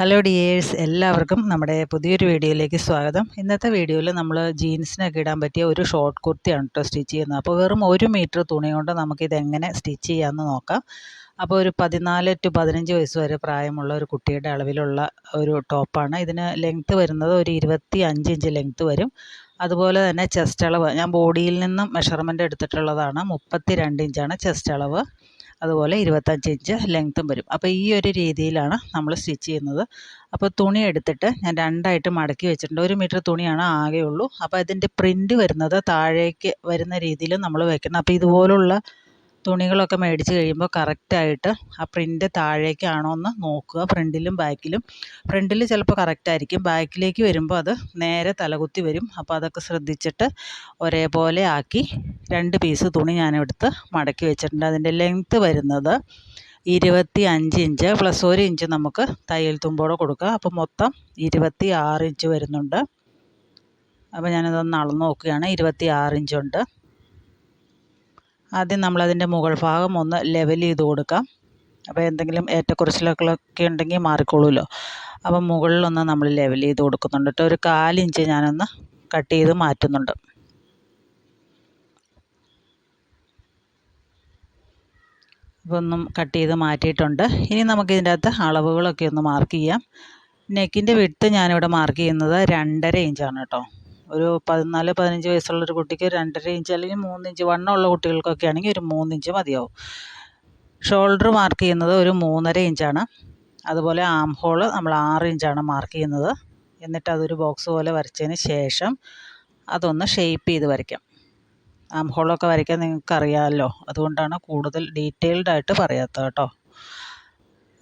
Hello dears, എല്ലാവർക്കും നമ്മുടെ പുതിയൊരു വീഡിയോയിലേക്ക് സ്വാഗതം. ഇന്നത്തെ വീഡിയോയിൽ നമ്മൾ ജീൻസിനൊക്കെ ഇടാൻ പറ്റിയ ഒരു ഷോർട്ട് കുർത്തിയാണ് കേട്ടോ സ്റ്റിച്ച് ചെയ്യുന്നത്. അപ്പോൾ വെറും 1 മീറ്റർ തുണി കൊണ്ട് നമുക്കിതെങ്ങനെ സ്റ്റിച്ച് ചെയ്യാമെന്ന് നോക്കാം. അപ്പോൾ ഒരു 14 to 15 വയസ്സ് വരെ പ്രായമുള്ള ഒരു കുട്ടിയുടെ അളവിലുള്ള ഒരു ടോപ്പാണ്. ഇതിന് ലെങ്ത്ത് വരുന്നത് ഒരു 25 ഇഞ്ച് ലെങ്ത്ത് വരും. അതുപോലെ തന്നെ ചെസ്റ്റ് അളവ് ഞാൻ ബോഡിയിൽ നിന്നും മെഷർമെൻറ്റ് എടുത്തിട്ടുള്ളതാണ്. 32 ഇഞ്ചാണ് ചെസ്റ്റ് അളവ്. അതുപോലെ 25 ഇഞ്ച് ലെങ്ത്തും വരും. അപ്പോൾ ഈ ഒരു രീതിയിലാണ് നമ്മൾ സ്റ്റിച്ച് ചെയ്യുന്നത്. അപ്പോൾ തുണി എടുത്തിട്ട് ഞാൻ രണ്ടായിട്ട് മടക്കി വെച്ചിട്ടുണ്ട്. 1 മീറ്റർ തുണിയാണ് ആകെയുള്ളൂ. അപ്പോൾ ഇതിൻ്റെ പ്രിൻ്റ് വരുന്നത് താഴേക്ക് വരുന്ന രീതിയിൽ നമ്മൾ വെക്കണം. അപ്പോൾ ഇതുപോലുള്ള തുണികളൊക്കെ മേടിച്ച് കഴിയുമ്പോൾ കറക്റ്റായിട്ട് ആ പ്രിൻ്റ് താഴേക്കാണോ എന്ന് നോക്കുക, ഫ്രണ്ടിലും ബാക്കിലും. ഫ്രണ്ടിൽ ചിലപ്പോൾ കറക്റ്റായിരിക്കും, ബാക്കിലേക്ക് വരുമ്പോൾ അത് നേരെ തലകുത്തി വരും. അപ്പോൾ അതൊക്കെ ശ്രദ്ധിച്ചിട്ട് ഒരേപോലെ ആക്കി 2 പീസ് തുണി ഞാനെടുത്ത് മടക്കി വെച്ചിട്ടുണ്ട്. അതിൻ്റെ ലെങ്ത്ത് വരുന്നത് 25 ഇഞ്ച് പ്ലസ് 1 ഇഞ്ച് നമുക്ക് തയ്യൽ തുമ്പോടെ കൊടുക്കുക. അപ്പോൾ മൊത്തം 26 ഇഞ്ച് വരുന്നുണ്ട്. അപ്പോൾ ഞാനിതൊന്ന് അളന്ന് നോക്കുകയാണ്. 26 ഇഞ്ചുണ്ട്. ആദ്യം നമ്മളതിൻ്റെ മുകൾ ഭാഗം ഒന്ന് ലെവൽ ചെയ്ത് കൊടുക്കാം. അപ്പോൾ എന്തെങ്കിലും ഏറ്റക്കുറച്ചിലൊക്കെ ഉണ്ടെങ്കിൽ മാറിക്കോളുമല്ലോ. അപ്പം മുകളിലൊന്ന് നമ്മൾ ലെവൽ ചെയ്ത് കൊടുക്കുന്നുണ്ട് കേട്ടോ. ഒരു 1/4 ഇഞ്ച് ഞാനൊന്ന് കട്ട് ചെയ്ത് മാറ്റുന്നുണ്ട്. അപ്പോൾ ഒന്നും കട്ട് ചെയ്ത് മാറ്റിയിട്ടുണ്ട്. ഇനി നമുക്കിതിൻ്റെ അകത്ത് അളവുകളൊക്കെ ഒന്ന് മാർക്ക് ചെയ്യാം. നെക്കിൻ്റെ വിഡ്ത്ത് ഞാനിവിടെ മാർക്ക് ചെയ്യുന്നത് 2.5 ഇഞ്ചാണ് കേട്ടോ. ഒരു 14-15 വയസ്സുള്ളൊരു കുട്ടിക്ക് 2.5 ഇഞ്ച് അല്ലെങ്കിൽ 3 ഇഞ്ച്, വണ്ണമുള്ള കുട്ടികൾക്കൊക്കെ ആണെങ്കിൽ ഒരു 3 ഇഞ്ച് മതിയാവും. ഷോൾഡർ മാർക്ക് ചെയ്യുന്നത് ഒരു 3.5 ഇഞ്ചാണ്. അതുപോലെ ആം ഹോൾ നമ്മൾ 6 ഇഞ്ചാണ് മാർക്ക് ചെയ്യുന്നത്. എന്നിട്ട് അതൊരു ബോക്സ് പോലെ വരച്ചതിന് ശേഷം അതൊന്ന് ഷേപ്പ് ചെയ്ത് വരയ്ക്കാം. ആം ഹോളൊക്കെ വരയ്ക്കാൻ നിങ്ങൾക്കറിയാമല്ലോ, അതുകൊണ്ടാണ് കൂടുതൽ ഡീറ്റെയിൽഡ് ആയിട്ട് പറയാത്തത് കേട്ടോ.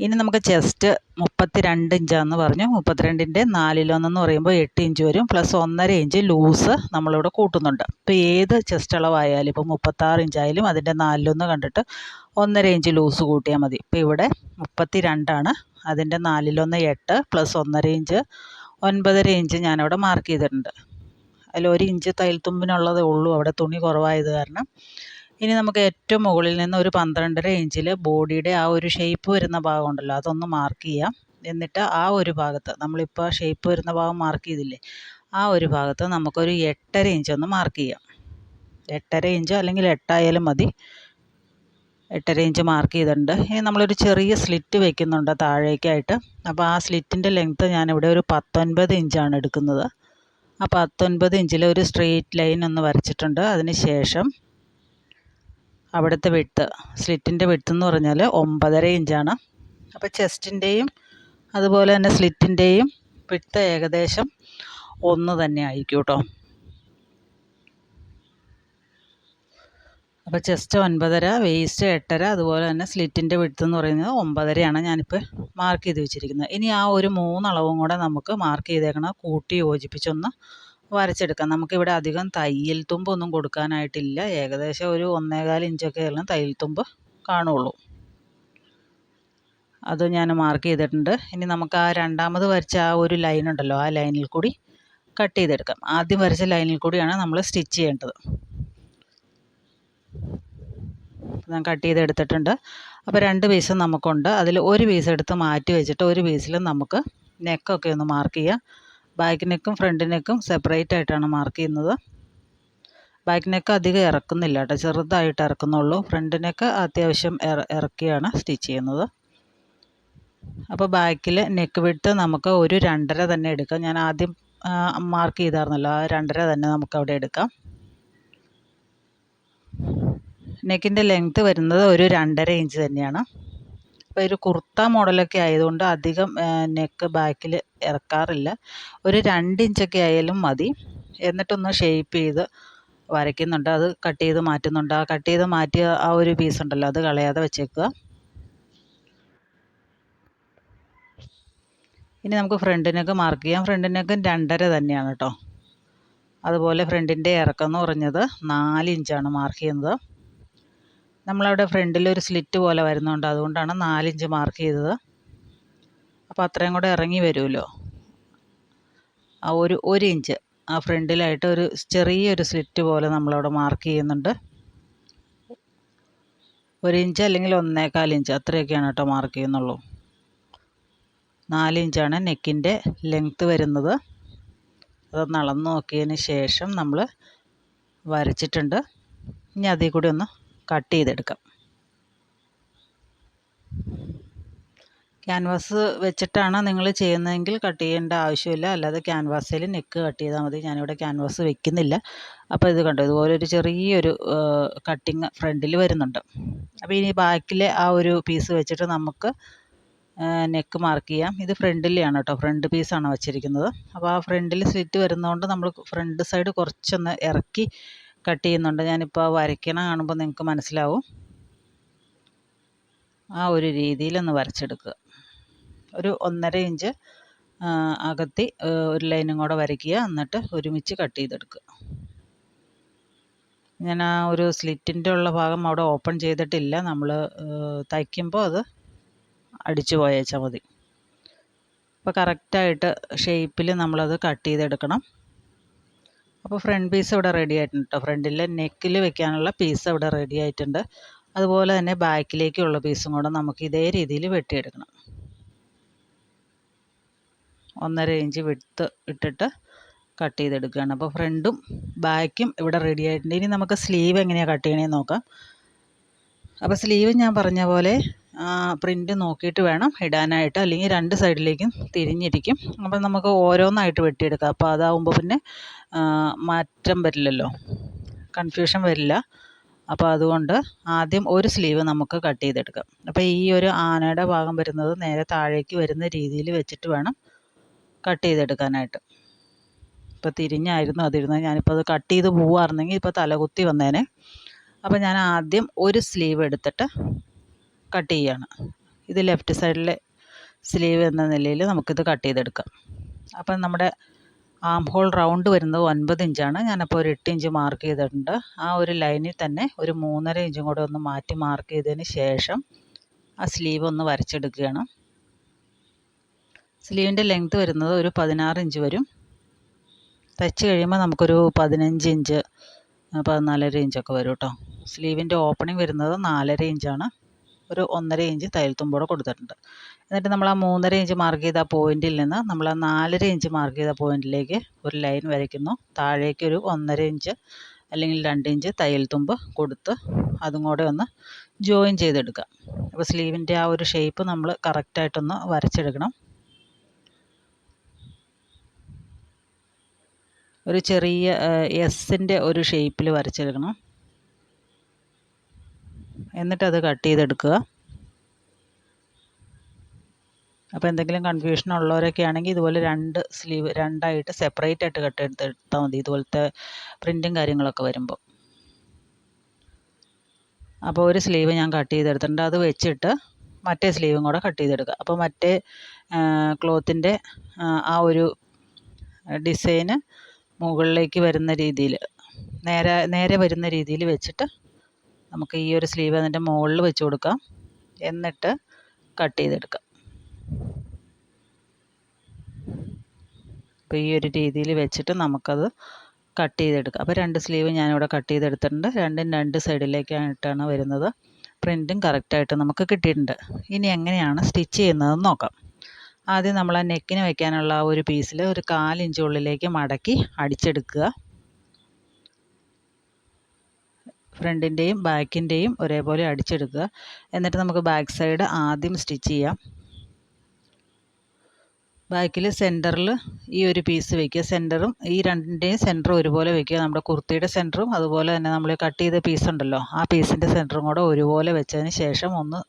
ഇനി നമുക്ക് ചെസ്റ്റ് 32 ഇഞ്ചാണെന്ന് പറഞ്ഞു. 32ൻ്റെ 4/1 എന്ന് പറയുമ്പോൾ 8 ഇഞ്ച് വരും. പ്ലസ് 1.5 ഇഞ്ച് ലൂസ് നമ്മളിവിടെ കൂട്ടുന്നുണ്ട്. ഇപ്പോൾ ഏത് ചെസ്റ്റ് അളവായാലും, ഇപ്പോൾ 36 ഇഞ്ചായാലും അതിൻ്റെ 4/1 കണ്ടിട്ട് 1.5 ഇഞ്ച് ലൂസ് കൂട്ടിയാൽ മതി. ഇപ്പോൾ ഇവിടെ 32ആണ്, അതിൻ്റെ 4/1 8 പ്ലസ് 1.5 ഇഞ്ച് 9.5 ഇഞ്ച് ഞാനവിടെ മാർക്ക് ചെയ്തിട്ടുണ്ട്. അതിൽ 1 ഇഞ്ച് തയ്യൽ തുമ്പിനുള്ളതേ ഉള്ളൂ, അവിടെ തുണി കുറവായത് കാരണം. ഇനി നമുക്ക് ഏറ്റവും മുകളിൽ നിന്ന് ഒരു 12.5 ഇഞ്ചിൽ ബോഡിയുടെ ആ ഒരു ഷേപ്പ് വരുന്ന ഭാഗം ഉണ്ടല്ലോ, അതൊന്ന് മാർക്ക് ചെയ്യാം. എന്നിട്ട് ആ ഒരു ഭാഗത്ത് നമ്മളിപ്പോൾ ഷേപ്പ് വരുന്ന ഭാഗം മാർക്ക് ചെയ്തില്ലേ, ആ ഒരു ഭാഗത്ത് നമുക്കൊരു 8.5 ഇഞ്ച് ഒന്ന് മാർക്ക് ചെയ്യാം. 8.5 ഇഞ്ച് അല്ലെങ്കിൽ 8 ആയാലും മതി. 8.5 ഇഞ്ച് മാർക്ക് ചെയ്തിട്ടുണ്ട്. ഇനി നമ്മളൊരു ചെറിയ സ്ലിറ്റ് വെക്കുന്നുണ്ട് താഴേക്കായിട്ട്. അപ്പോൾ ആ സ്ലിറ്റിൻ്റെ ലെങ്ത്ത് ഞാനിവിടെ ഒരു 19 ഇഞ്ചാണ് എടുക്കുന്നത്. ആ 19 ഇഞ്ചിൽ ഒരു സ്ട്രെയിറ്റ് ലൈൻ ഒന്ന് വരച്ചിട്ടുണ്ട്. അതിന് ശേഷം അവിടുത്തെ വിഡ്ത്ത്, സ്ലിറ്റിൻ്റെ വിഡ്ത്ത് എന്ന് പറഞ്ഞാൽ 9.5 ഇഞ്ചാണ്. അപ്പോൾ ചെസ്റ്റിൻ്റെയും അതുപോലെ തന്നെ സ്ലിറ്റിൻ്റെയും വിഡ്ത്ത് ഏകദേശം ഒന്ന് തന്നെ ആയിരിക്കും കേട്ടോ. അപ്പോൾ ചെസ്റ്റ് 9.5, വേസ്റ്റ് 8.5, അതുപോലെ തന്നെ സ്ലിറ്റിൻ്റെ വിഡ്ത്ത് എന്ന് പറയുന്നത് 9.5ആണ് ഞാനിപ്പോൾ മാർക്ക് ചെയ്ത് വെച്ചിരിക്കുന്നത്. ഇനി ആ ഒരു 3 അളവും കൂടെ നമുക്ക് മാർക്ക് ചെയ്തേക്കണം കൂട്ടി യോജിപ്പിച്ചൊന്ന് വരച്ചെടുക്കാം. നമുക്കിവിടെ അധികം തയ്യൽ തുമ്പൊന്നും കൊടുക്കാനായിട്ടില്ല. ഏകദേശം ഒരു 1.25 ഇഞ്ചൊക്കെ എല്ലാം തയ്യൽ തുമ്പ് കാണുള്ളൂ. അത് ഞാൻ മാർക്ക് ചെയ്തിട്ടുണ്ട്. ഇനി നമുക്ക് ആ രണ്ടാമത് വരച്ച ആ ഒരു ലൈൻ ഉണ്ടല്ലോ, ആ ലൈനിൽ കൂടി കട്ട് ചെയ്തെടുക്കാം. ആദ്യം വരച്ച ലൈനിൽ കൂടിയാണ് നമ്മൾ സ്റ്റിച്ച് ചെയ്യേണ്ടത്. ഞാൻ കട്ട് ചെയ്തെടുത്തിട്ടുണ്ട്. അപ്പോൾ 2 പീസ് നമുക്കുണ്ട്. അതിൽ ഒരു പീസ് എടുത്ത് മാറ്റി വെച്ചിട്ട് ഒരു പീസിൽ നമുക്ക് നെക്കൊക്കെ ഒന്ന് മാർക്ക് ചെയ്യാം. ബാക്ക് നെക്കും ഫ്രണ്ട് നെക്കും സെപ്പറേറ്റ് ആയിട്ടാണ് മാർക്ക് ചെയ്യുന്നത്. ബാക്ക് നെക്ക് അധികം ഇറക്കുന്നില്ല കേട്ടോ, ചെറുതായിട്ട് ഇറക്കുന്നുള്ളൂ. ഫ്രണ്ട് നെക്ക് അത്യാവശ്യം ഇറക്കിയാണ് സ്റ്റിച്ച് ചെയ്യുന്നത്. അപ്പോൾ ബാക്കിൽ നെക്ക് വിഡ്ത്ത് നമുക്ക് ഒരു 2.5 തന്നെ എടുക്കാം. ഞാൻ ആദ്യം മാർക്ക് ചെയ്തായിരുന്നല്ലോ, ആ 2.5 തന്നെ നമുക്ക് അവിടെ എടുക്കാം. നെക്കിൻ്റെ ലെങ്ത്ത് വരുന്നത് ഒരു 2.5 ഇഞ്ച് തന്നെയാണ്. അപ്പോൾ ഒരു കുർത്ത മോഡലൊക്കെ ആയതുകൊണ്ട് അധികം നെക്ക് ബാക്കിൽ ഇറക്കാറില്ല. ഒരു 2 ഇഞ്ചൊക്കെ ആയാലും മതി. എന്നിട്ടൊന്ന് ഷേപ്പ് ചെയ്ത് വരയ്ക്കുന്നുണ്ട്. അത് കട്ട് ചെയ്ത് മാറ്റുന്നുണ്ട്. ആ കട്ട് ചെയ്ത് മാറ്റിയ ആ ഒരു പീസ് ഉണ്ടല്ലോ, അത് കളയാതെ വെച്ചേക്കുക. ഇനി നമുക്ക് ഫ്രണ്ട് നെക്ക് മാർക്ക് ചെയ്യാം. ഫ്രണ്ട് നെക്കും 2.5 തന്നെയാണ് കേട്ടോ. അതുപോലെ ഫ്രണ്ടിൻ്റെ ഇറക്കം എന്ന് പറഞ്ഞത് 4 ഇഞ്ചാണ് മാർക്ക് ചെയ്യുന്നത്. നമ്മളവിടെ ഫ്രണ്ടിലൊരു സ്ലിറ്റ് പോലെ വരുന്നുണ്ട്, അതുകൊണ്ടാണ് 4 ഇഞ്ച് മാർക്ക് ചെയ്തത്. അപ്പോൾ അത്രയും കൂടെ ഇറങ്ങി വരുമല്ലോ. ആ ഒരു ഇഞ്ച് ആ ഫ്രണ്ടിലായിട്ട് ഒരു ചെറിയൊരു സ്ലിറ്റ് പോലെ നമ്മളവിടെ മാർക്ക് ചെയ്യുന്നുണ്ട്. 1 ഇഞ്ച് അല്ലെങ്കിൽ 1.25 ഇഞ്ച് അത്രയൊക്കെയാണ് കേട്ടോ മാർക്ക് ചെയ്യുന്നുള്ളൂ. 4 ഇഞ്ചാണ് നെക്കിൻ്റെ ലെങ്ത്ത് വരുന്നത്. അതൊന്ന് അളന്ന് നോക്കിയതിന് ശേഷം നമ്മൾ വരച്ചിട്ടുണ്ട്. ഇനി അതിൽ കൂടി ഒന്ന് കട്ട് ചെയ്തെടുക്കാം. ക്യാൻവാസ് വെച്ചിട്ടാണ് നിങ്ങൾ ചെയ്യുന്നതെങ്കിൽ കട്ട് ചെയ്യേണ്ട ആവശ്യമില്ല. അല്ലാതെ ക്യാൻവാസിൽ നെക്ക് കട്ട് ചെയ്താൽ മതി. ഞാനിവിടെ ക്യാൻവാസ് വെക്കുന്നില്ല. അപ്പോൾ ഇത് കണ്ടോ, ഇതുപോലൊരു ചെറിയൊരു കട്ടിങ് ഫ്രണ്ടിൽ വരുന്നുണ്ട്. അപ്പോൾ ഇനി ബാക്കിലെ ആ ഒരു പീസ് വെച്ചിട്ട് നമുക്ക് നെക്ക് മാർക്ക് ചെയ്യാം. ഇത് ഫ്രണ്ടിലെയാണ് കേട്ടോ, ഫ്രണ്ട് പീസാണ് വച്ചിരിക്കുന്നത്. അപ്പോൾ ആ ഫ്രണ്ടിൽ സ്ലിറ്റ് വരുന്നതുകൊണ്ട് നമ്മൾ ഫ്രണ്ട് സൈഡ് കുറച്ചൊന്ന് ഇറക്കി കട്ട് ചെയ്യുന്നുണ്ട്. ഞാനിപ്പോൾ വരയ്ക്കണ കാണുമ്പോൾ നിങ്ങൾക്ക് മനസ്സിലാവും. ആ ഒരു രീതിയിലൊന്ന് വരച്ചെടുക്കുക. ഒരു 1.5 ഇഞ്ച് അകത്തി ഒരു ലൈനും കൂടെ വരയ്ക്കുക. എന്നിട്ട് ഒരുമിച്ച് കട്ട് ചെയ്തെടുക്കുക. ഞാൻ ആ ഒരു സ്ലിറ്റിൻ്റെ ഉള്ള ഭാഗം അവിടെ ഓപ്പൺ ചെയ്തിട്ടില്ല. നമ്മൾ തയ്ക്കുമ്പോൾ അത് അടിച്ചു പോയേച്ചാൽ മതി. അപ്പോൾ കറക്റ്റായിട്ട് ഷേപ്പിൽ നമ്മളത് കട്ട് ചെയ്തെടുക്കണം. അപ്പോൾ ഫ്രണ്ട് പീസ് ഇവിടെ റെഡി ആയിട്ടുണ്ട് കേട്ടോ. ഫ്രണ്ടിലെ നെക്കിൽ വെക്കാനുള്ള പീസ് ഇവിടെ റെഡി ആയിട്ടുണ്ട്. അതുപോലെ തന്നെ ബാക്കിലേക്കുള്ള പീസും കൂടെ നമുക്ക് ഇതേ രീതിയിൽ വെട്ടിയെടുക്കണം. 1.5 ഇഞ്ച് വിഡ്ത്ത് ഇട്ടിട്ട് കട്ട് ചെയ്തെടുക്കുകയാണ്. അപ്പോൾ ഫ്രണ്ടും ബാക്കും ഇവിടെ റെഡി ആയിട്ടുണ്ട്. ഇനി നമുക്ക് സ്ലീവ് എങ്ങനെയാണ് കട്ട് ചെയ്യണമെന്ന് നോക്കാം. അപ്പോൾ സ്ലീവ് ഞാൻ പറഞ്ഞ പോലെ പ്രിൻ്റ് നോക്കിയിട്ട് വേണം ഇടാനായിട്ട്, അല്ലെങ്കിൽ 2 സൈഡിലേക്കും തിരിഞ്ഞിരിക്കും. അപ്പോൾ നമുക്ക് ഓരോന്നായിട്ട് വെട്ടിയെടുക്കാം. അപ്പോൾ അതാവുമ്പോൾ പിന്നെ മാറ്റം വരില്ലല്ലോ, കൺഫ്യൂഷൻ വരില്ല. അപ്പോൾ അതുകൊണ്ട് ആദ്യം ഒരു സ്ലീവ് നമുക്ക് കട്ട് ചെയ്തെടുക്കാം. അപ്പോൾ ഈ ഒരു ആനയുടെ ഭാഗം വരുന്നത് നേരെ താഴേക്ക് വരുന്ന രീതിയിൽ വെച്ചിട്ട് വേണം കട്ട് ചെയ്തെടുക്കാനായിട്ട്. ഇപ്പോൾ തിരിഞ്ഞായിരുന്നു അതിരുന്നത്. ഞാനിപ്പോൾ അത് കട്ട് ചെയ്ത് പോവുകയായിരുന്നെങ്കിൽ ഇപ്പോൾ തലകുത്തി വന്നേനെ. അപ്പോൾ ഞാൻ ആദ്യം ഒരു സ്ലീവ് എടുത്തിട്ട് കട്ട് ചെയ്യുകയാണ്. ഇത് ലെഫ്റ്റ് സൈഡിലെ സ്ലീവ് എന്ന നിലയിൽ നമുക്കിത് കട്ട് ചെയ്തെടുക്കാം. അപ്പം നമ്മുടെ ആം ഹോൾ റൗണ്ട് വരുന്നത് 9 ഇഞ്ചാണ്. ഞാനപ്പോൾ ഒരു 8 ഇഞ്ച് മാർക്ക് ചെയ്തിട്ടുണ്ട്. ആ ഒരു ലൈനിൽ തന്നെ ഒരു 3.5 ഇഞ്ചും കൂടെ ഒന്ന് മാറ്റി മാർക്ക് ചെയ്തതിന് ശേഷം ആ സ്ലീവ് ഒന്ന് വരച്ചെടുക്കുകയാണ്. സ്ലീവിൻ്റെ ലെങ്ത്ത് വരുന്നത് ഒരു 16 ഇഞ്ച് വരും. തയ്ച്ച് കഴിയുമ്പോൾ നമുക്കൊരു 15 ഇഞ്ച് 14.5 ഇഞ്ചൊക്കെ വരും കേട്ടോ. സ്ലീവിൻ്റെ ഓപ്പണിംഗ് വരുന്നത് 4.5 ഇഞ്ചാണ്. ഒരു 1.5 ഇഞ്ച് തയ്യൽ തുമ്പോടെ കൊടുത്തിട്ടുണ്ട്. എന്നിട്ട് നമ്മൾ ആ 3.5 ഇഞ്ച് മാർക്ക് ചെയ്ത പോയിന്റിൽ നിന്ന് നമ്മൾ ആ 4.5 ഇഞ്ച് മാർക്ക് ചെയ്ത പോയിന്റിലേക്ക് ഒരു ലൈൻ വരയ്ക്കുന്നു. താഴേക്ക് ഒരു 1.5 ഇഞ്ച് അല്ലെങ്കിൽ 2 ഇഞ്ച് തയ്യൽ തുമ്പ് കൊടുത്ത് അതും കൂടെ ഒന്ന് ജോയിൻ ചെയ്തെടുക്കുക. അപ്പോൾ സ്ലീവിൻ്റെ ആ ഒരു ഷേപ്പ് നമ്മൾ കറക്റ്റായിട്ടൊന്ന് വരച്ചെടുക്കണം. ഒരു ചെറിയ എസിൻ്റെ ഒരു ഷേപ്പിൽ വരച്ചെടുക്കണം. എന്നിട്ടത് കട്ട് ചെയ്തെടുക്കുക. അപ്പോൾ എന്തെങ്കിലും കൺഫ്യൂഷൻ ഉള്ളവരൊക്കെ ആണെങ്കിൽ ഇതുപോലെ 2 സ്ലീവ് 2ആയിട്ട് സെപ്പറേറ്റ് ആയിട്ട് കട്ട് എടുത്താൽ മതി, ഇതുപോലത്തെ പ്രിൻറ്റും കാര്യങ്ങളൊക്കെ വരുമ്പോൾ. അപ്പോൾ ഒരു സ്ലീവ് ഞാൻ കട്ട് ചെയ്തെടുത്തിട്ടുണ്ട്. അത് വെച്ചിട്ട് മറ്റേ സ്ലീവും കൂടെ കട്ട് ചെയ്തെടുക്കുക. അപ്പോൾ മറ്റേ ക്ലോത്തിൻ്റെ ആ ഒരു ഡിസൈന് മുകളിലേക്ക് വരുന്ന രീതിയിൽ നേരെ വരുന്ന രീതിയിൽ വെച്ചിട്ട് നമുക്ക് ഈ ഒരു സ്ലീവ് അതിൻ്റെ മുകളിൽ വെച്ച് കൊടുക്കാം. എന്നിട്ട് കട്ട് ചെയ്തെടുക്കാം. അപ്പോൾ ഈ ഒരു രീതിയിൽ വെച്ചിട്ട് നമുക്കത് കട്ട് ചെയ്തെടുക്കാം. അപ്പോൾ 2 സ്ലീവ് ഞാനിവിടെ കട്ട് ചെയ്തെടുത്തിട്ടുണ്ട്. രണ്ടും 2 സൈഡിലേക്കായിട്ടാണ് വരുന്നത്. പ്രിൻറ്റും കറക്റ്റായിട്ട് നമുക്ക് കിട്ടിയിട്ടുണ്ട്. ഇനി എങ്ങനെയാണ് സ്റ്റിച്ച് ചെയ്യുന്നതെന്ന് നോക്കാം. ആദ്യം നമ്മൾ ആ നെക്കിന് വയ്ക്കാനുള്ള ആ ഒരു പീസിൽ ഒരു 1/4 ഇഞ്ച് ഉള്ളിലേക്ക് മടക്കി അടിച്ചെടുക്കുക. ഫ്രണ്ടിൻ്റെയും ബാക്കിൻ്റെയും ഒരേപോലെ അടിച്ചെടുക്കുക. എന്നിട്ട് നമുക്ക് ബാക്ക് സൈഡ് ആദ്യം സ്റ്റിച്ച് ചെയ്യാം. ബാക്കിൽ സെൻറ്ററിൽ ഈ ഒരു പീസ് വയ്ക്കുക. സെൻറ്ററും ഈ രണ്ടിൻ്റെയും സെൻറ്റർ ഒരുപോലെ വയ്ക്കുക. നമ്മുടെ കുർത്തിയുടെ സെൻറ്ററും അതുപോലെ തന്നെ നമ്മൾ കട്ട് ചെയ്ത പീസ് ഉണ്ടല്ലോ, ആ പീസിൻ്റെ സെൻറ്ററും കൂടെ ഒരുപോലെ വെച്ചതിന് ശേഷം ഒന്ന്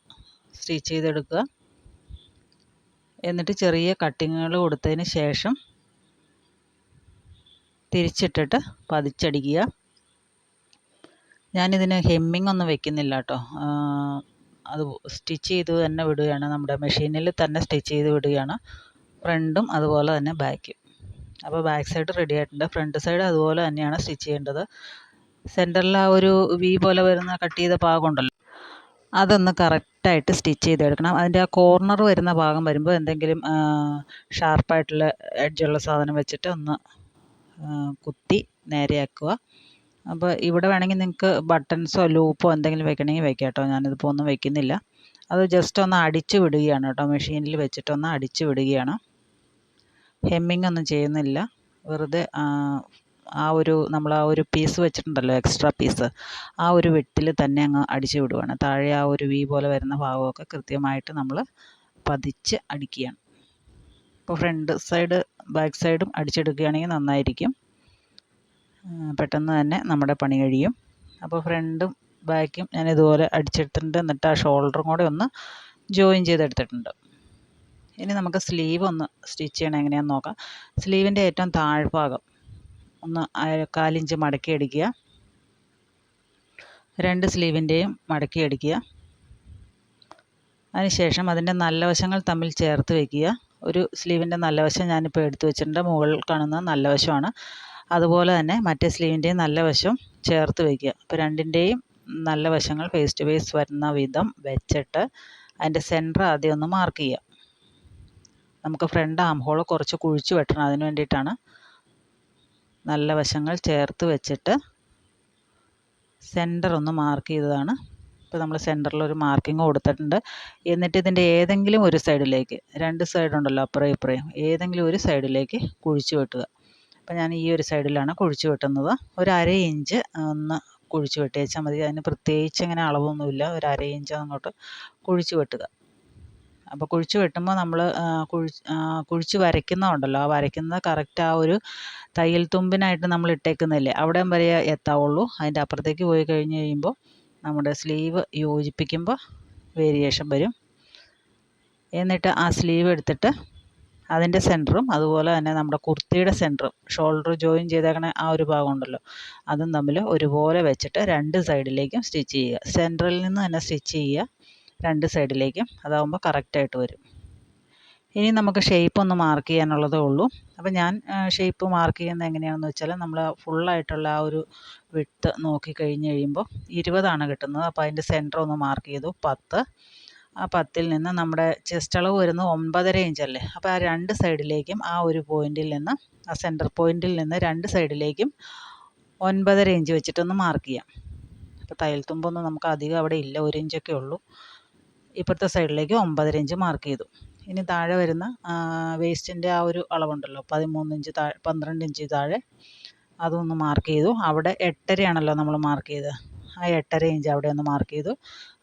സ്റ്റിച്ച് ചെയ്തെടുക്കുക. എന്നിട്ട് ചെറിയ കട്ടിങ്ങുകൾ കൊടുത്തതിന് ശേഷം തിരിച്ചിട്ടിട്ട് പതിച്ചടിക്കുക. ഞാനിതിന് ഹെമ്മിങ് ഒന്നും വെക്കുന്നില്ല കേട്ടോ. അത് സ്റ്റിച്ച് ചെയ്ത് തന്നെ വിടുകയാണ്, നമ്മുടെ മെഷീനിൽ തന്നെ സ്റ്റിച്ച് ചെയ്ത് വിടുകയാണ്. ഫ്രണ്ടും അതുപോലെ തന്നെ ബാക്കും. അപ്പോൾ ബാക്ക് സൈഡ് റെഡി ആയിട്ടുണ്ട്. ഫ്രണ്ട് സൈഡ് അതുപോലെ തന്നെയാണ് സ്റ്റിച്ച് ചെയ്യേണ്ടത്. സെൻറ്ററിൽ ആ ഒരു വി പോലെ വരുന്ന കട്ട് ചെയ്ത ഭാഗമുണ്ടല്ലോ, അതൊന്ന് കറക്റ്റായിട്ട് സ്റ്റിച്ച് ചെയ്തെടുക്കണം. അതിൻ്റെ ആ കോർണർ വരുന്ന ഭാഗം വരുമ്പോൾ എന്തെങ്കിലും ഷാർപ്പായിട്ടുള്ള എഡ്ജുള്ള സാധനം വെച്ചിട്ട് ഒന്ന് കുത്തി നേരെയാക്കുക. അപ്പോൾ ഇവിടെ വേണമെങ്കിൽ നിങ്ങൾക്ക് ബട്ടൺസോ ലൂപ്പോ എന്തെങ്കിലും വെക്കണമെങ്കിൽ വെക്കാം കേട്ടോ. ഞാനിതിപ്പോൾ ഒന്നും വെക്കുന്നില്ല. അത് ജസ്റ്റ് ഒന്ന് അടിച്ചു വിടുകയാണ് കേട്ടോ, മെഷീനിൽ വെച്ചിട്ടൊന്ന് അടിച്ചു വിടുകയാണ്. ഹെമ്മിങ് ഒന്നും ചെയ്യുന്നില്ല, വെറുതെ നമ്മൾ ആ ഒരു പീസ് വെച്ചിട്ടുണ്ടല്ലോ, എക്സ്ട്രാ പീസ്, ആ ഒരു വെട്ടിൽ തന്നെ അങ്ങ് അടിച്ചു വിടുവാണ്. താഴെ ആ ഒരു വി പോലെ വരുന്ന ഭാഗമൊക്കെ കൃത്യമായിട്ട് നമ്മൾ പതിച്ച് അടിക്കുകയാണ്. ഇപ്പോൾ ഫ്രണ്ട് സൈഡ് ബാക്ക് സൈഡും അടിച്ചെടുക്കുകയാണെങ്കിൽ നന്നായിരിക്കും, പെട്ടെന്ന് തന്നെ നമ്മുടെ പണി കഴിയും. അപ്പോൾ ഫ്രണ്ടും ബാക്കും ഞാൻ ഇതുപോലെ അടിച്ചെടുത്തിട്ടുണ്ട്. എന്നിട്ട് ആ ഷോൾഡറും കൂടെ ഒന്ന് ജോയിൻ ചെയ്തെടുത്തിട്ടുണ്ട്. ഇനി നമുക്ക് സ്ലീവ് ഒന്ന് സ്റ്റിച്ച് ചെയ്യണം എങ്ങനെയാണെന്ന് നോക്കാം. സ്ലീവിൻ്റെ ഏറ്റവും താഴ്ഭാഗം ഒന്ന് 1/4 ഇഞ്ച് മടക്കി അടിക്കുക. രണ്ട് സ്ലീവിൻ്റെയും മടക്കി അടിക്കുക. അതിനുശേഷം അതിൻ്റെ നല്ല വശങ്ങൾ തമ്മിൽ ചേർത്ത് വയ്ക്കുക. ഒരു സ്ലീവിൻ്റെ നല്ല വശം ഞാനിപ്പോൾ എടുത്തു വെച്ചിട്ടുണ്ട്, മുകളിൽ കാണുന്ന നല്ല വശമാണ്. അതുപോലെ തന്നെ മറ്റേ സ്ലീവിൻ്റെയും നല്ല വശം ചേർത്ത് വയ്ക്കുക. അപ്പോൾ രണ്ടിൻ്റെയും നല്ല വശങ്ങൾ ഫേസ് ടു ഫേസ് വരുന്ന വിധം വെച്ചിട്ട് അതിൻ്റെ സെൻറ്റർ ആദ്യം ഒന്ന് മാർക്ക് ചെയ്യുക. നമുക്ക് ഫ്രണ്ട് ആം ഹോൾ കുറച്ച് കുഴിച്ച് വെട്ടണം, അതിന് വേണ്ടിയിട്ടാണ്. നല്ല വശങ്ങൾ ചേർത്ത് വെച്ചിട്ട് സെൻറ്റർ ഒന്ന് മാർക്ക് ചെയ്തതാണ്. ഇപ്പോൾ നമ്മൾ സെൻറ്ററിലൊരു മാർക്കിങ് കൊടുത്തിട്ടുണ്ട്. എന്നിട്ട് ഇതിൻ്റെ ഏതെങ്കിലും ഒരു സൈഡിലേക്ക്, രണ്ട് സൈഡുണ്ടല്ലോ അപ്പുറയും ഇപ്പുറയും, ഏതെങ്കിലും ഒരു സൈഡിലേക്ക് കുഴിച്ച് വെട്ടുക. അപ്പോൾ ഞാൻ ഈ ഒരു സൈഡിലാണ് കുഴിച്ച് വെട്ടുന്നത്. ഒരു 1/2 ഇഞ്ച് ഒന്ന് കുഴിച്ച് വെട്ടി വെച്ചാൽ മതി. അതിന് പ്രത്യേകിച്ച് ഇങ്ങനെ അളവൊന്നുമില്ല, ഒരു 1/2 ഇഞ്ച് അങ്ങോട്ട് കുഴിച്ച് വെട്ടുക. അപ്പോൾ കുഴിച്ച് വെട്ടുമ്പോൾ നമ്മൾ കുഴിച്ച് വരയ്ക്കുന്നതുണ്ടല്ലോ, ആ വരയ്ക്കുന്നത് കറക്റ്റ് ആ ഒരു തയ്യൽ തുമ്പിനായിട്ട് നമ്മൾ ഇട്ടേക്കുന്നില്ലേ, അവിടം വരെ എത്താവുള്ളൂ. അതിൻ്റെ അപ്പുറത്തേക്ക് പോയി കഴിഞ്ഞ് കഴിയുമ്പോൾ നമ്മുടെ സ്ലീവ് യോജിപ്പിക്കുമ്പോൾ വേരിയേഷൻ വരും. എന്നിട്ട് ആ സ്ലീവ് എടുത്തിട്ട് അതിൻ്റെ സെൻറ്ററും അതുപോലെ തന്നെ നമ്മുടെ കുർത്തിയുടെ സെൻറ്ററും ഷോൾഡർ ജോയിൻ ചെയ്തേക്കണ ആ ഒരു ഭാഗം ഉണ്ടല്ലോ, അതും തമ്മിൽ ഒരുപോലെ വെച്ചിട്ട് രണ്ട് സൈഡിലേക്കും സ്റ്റിച്ച് ചെയ്യുക. സെൻറ്ററിൽ നിന്ന് തന്നെ സ്റ്റിച്ച് ചെയ്യുക രണ്ട് സൈഡിലേക്കും, അതാകുമ്പോൾ കറക്റ്റായിട്ട് വരും. ഇനി നമുക്ക് ഷേപ്പ് ഒന്ന് മാർക്ക് ചെയ്യാനുള്ളതേ ഉള്ളൂ. അപ്പോൾ ഞാൻ ഷേപ്പ് മാർക്ക് ചെയ്യുന്നത് എങ്ങനെയാണെന്ന് വെച്ചാൽ, നമ്മൾ ഫുള്ളായിട്ടുള്ള ആ ഒരു വിഡ്ത്ത് നോക്കിക്കഴിഞ്ഞ് കഴിയുമ്പോൾ 20 കിട്ടുന്നത്. അപ്പോൾ അതിൻ്റെ സെൻറ്റർ ഒന്ന് മാർക്ക് ചെയ്തു 10. ആ 10-ൽ നിന്ന് നമ്മുടെ ചെസ്റ്റ് അളവ് വരുന്നത് 9.5 ഇഞ്ചല്ലേ. അപ്പോൾ ആ രണ്ട് സൈഡിലേക്കും ആ ഒരു പോയിൻറ്റിൽ നിന്ന്, ആ സെൻറ്റർ പോയിൻറ്റിൽ നിന്ന് രണ്ട് സൈഡിലേക്കും 9.5 ഇഞ്ച് വെച്ചിട്ടൊന്ന് മാർക്ക് ചെയ്യാം. അപ്പോൾ തയ്യൽ തുമ്പൊന്നും നമുക്ക് അധികം അവിടെ ഇല്ല, 1 ഇഞ്ചൊക്കെ ഉള്ളൂ. ഇപ്പുറത്തെ സൈഡിലേക്ക് 9.5 ഇഞ്ച് മാർക്ക് ചെയ്തു. ഇനി താഴെ വരുന്ന വേസ്റ്റിൻ്റെ ആ ഒരു അളവുണ്ടല്ലോ, 13 ഇഞ്ച് താഴെ, 12 ഇഞ്ച് താഴെ, അതൊന്ന് മാർക്ക് ചെയ്തു. അവിടെ 8.5 നമ്മൾ മാർക്ക് ചെയ്തത്, ആ 8.5 ഇഞ്ച് അവിടെ ഒന്ന് മാർക്ക് ചെയ്തു.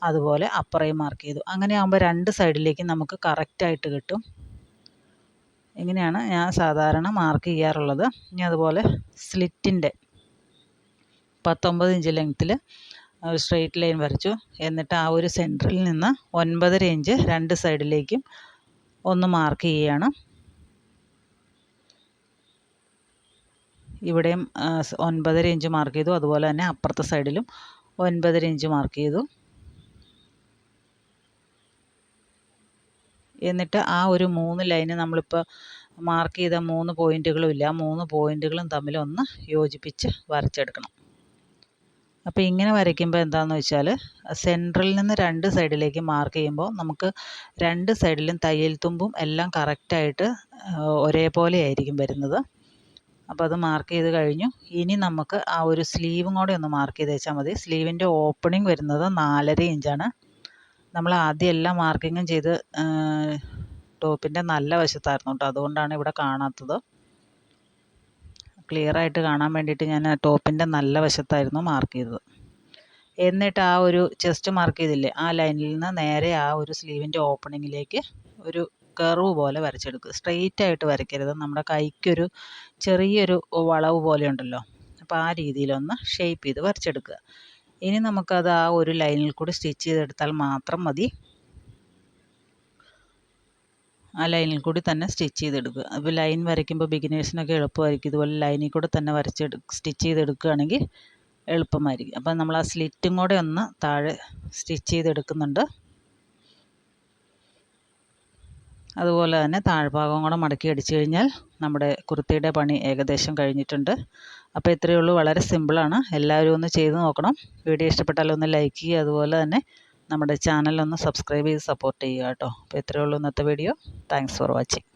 അതുപോലെ അപ്പുറയും മാർക്ക് ചെയ്തു. അങ്ങനെ ആകുമ്പോൾ രണ്ട് സൈഡിലേക്ക് നമുക്ക് കറക്റ്റായിട്ട് കിട്ടും. ഇങ്ങനെയാണ് ഞാൻ സാധാരണ മാർക്ക് ചെയ്യാറുള്ളത്. ഇനി അതുപോലെ സ്ലിറ്റിൻ്റെ 19 ഇഞ്ച് ലെങ്ത്തിൽ ഒരു സ്ട്രെയിറ്റ് ലൈൻ വരച്ചു. എന്നിട്ട് ആ ഒരു സെൻറ്ററിൽ നിന്ന് 9.5 ഇഞ്ച് രണ്ട് സൈഡിലേക്കും ഒന്ന് മാർക്ക് ചെയ്യുകയാണ്. ഇവിടെയും 9.5 ഇഞ്ച് മാർക്ക് ചെയ്തു. അതുപോലെ തന്നെ അപ്പുറത്തെ സൈഡിലും 9.5 ഇഞ്ച് മാർക്ക് ചെയ്തു. എന്നിട്ട് ആ ഒരു 3 ലൈന് നമ്മളിപ്പോൾ മാർക്ക് ചെയ്ത 3 പോയിൻറ്റുകളും ഇല്ല, ആ 3 പോയിൻറ്റുകളും തമ്മിൽ ഒന്ന് യോജിപ്പിച്ച് വരച്ചെടുക്കണം. അപ്പോൾ ഇങ്ങനെ വരയ്ക്കുമ്പോൾ എന്താണെന്ന് വെച്ചാൽ, സെൻറ്ററിൽ നിന്ന് രണ്ട് സൈഡിലേക്ക് മാർക്ക് ചെയ്യുമ്പോൾ നമുക്ക് രണ്ട് സൈഡിലും തയ്യൽ തുമ്പും എല്ലാം കറക്റ്റായിട്ട് ഒരേപോലെ ആയിരിക്കും വരുന്നത്. അപ്പോൾ അത് മാർക്ക് ചെയ്ത് കഴിഞ്ഞു. ഇനി നമുക്ക് ആ ഒരു സ്ലീവും കൂടെ ഒന്ന് മാർക്ക് ചെയ്ത് വെച്ചാൽ മതി. സ്ലീവിൻ്റെ ഓപ്പണിംഗ് വരുന്നത് 4.5 ഇഞ്ചാണ്. നമ്മൾ ആദ്യം എല്ലാം മാർക്കിങ്ങും ചെയ്ത് ടോപ്പിൻ്റെ നല്ല വശത്തായിരുന്നു കേട്ടോ, അതുകൊണ്ടാണ് ഇവിടെ കാണാത്തത്. ക്ലിയറായിട്ട് കാണാൻ വേണ്ടിയിട്ട് ഞാൻ ടോപ്പിൻ്റെ നല്ല വശത്തായിരുന്നു മാർക്ക് ചെയ്തത്. എന്നിട്ട് ആ ഒരു ചെസ്റ്റ് മാർക്ക് ചെയ്തില്ലേ, ആ ലൈനിൽ നിന്ന് നേരെ ആ ഒരു സ്ലീവിൻ്റെ ഓപ്പണിങ്ങിലേക്ക് ഒരു കർവ് പോലെ വരച്ചെടുക്കുക. സ്ട്രെയിറ്റ് ആയിട്ട് വരയ്ക്കരുത്, നമ്മുടെ കൈക്കൊരു ചെറിയൊരു വളവ് പോലെ ഉണ്ടല്ലോ, അപ്പോൾ ആ രീതിയിലൊന്ന് ഷേപ്പ് ചെയ്ത് വരച്ചെടുക്കുക. ഇനി നമുക്കത് ആ ഒരു ലൈനിൽ കൂടി സ്റ്റിച്ച് ചെയ്തെടുത്താൽ മാത്രം മതി. ആ ലൈനിൽ കൂടി തന്നെ സ്റ്റിച്ച് ചെയ്തെടുക്കുക. അപ്പോൾ ലൈൻ വരയ്ക്കുമ്പോൾ ബിഗിനേഴ്സിനൊക്കെ എളുപ്പമായിരിക്കും. ഇതുപോലെ ലൈനിൽ കൂടെ തന്നെ സ്റ്റിച്ച് ചെയ്തെടുക്കുകയാണെങ്കിൽ എളുപ്പമായിരിക്കും. അപ്പം നമ്മൾ ആ സ്ലിറ്റും കൂടെ ഒന്ന് താഴെ സ്റ്റിച്ച് ചെയ്തെടുക്കുന്നുണ്ട്. അതുപോലെ തന്നെ താഴ്ഭാഗം കൂടെ മടക്കി അടിച്ചു കഴിഞ്ഞാൽ നമ്മുടെ കുർത്തിയുടെ പണി ഏകദേശം കഴിഞ്ഞിട്ടുണ്ട്. അപ്പോൾ ഇത്രയേ ഉള്ളൂ, വളരെ സിമ്പിളാണ്. എല്ലാവരും ഒന്ന് ചെയ്ത് നോക്കണം. വീഡിയോ ഇഷ്ടപ്പെട്ടാൽ ഒന്ന് ലൈക്ക് ചെയ്യുക, അതുപോലെ തന്നെ നമ്മുടെ ചാനലൊന്ന് സബ്സ്ക്രൈബ് ചെയ്ത് സപ്പോർട്ട് ചെയ്യുക കേട്ടോ. അപ്പോൾ ഇത്രയേ ഉള്ളൂ ഇന്നത്തെ വീഡിയോ. Thanks for watching.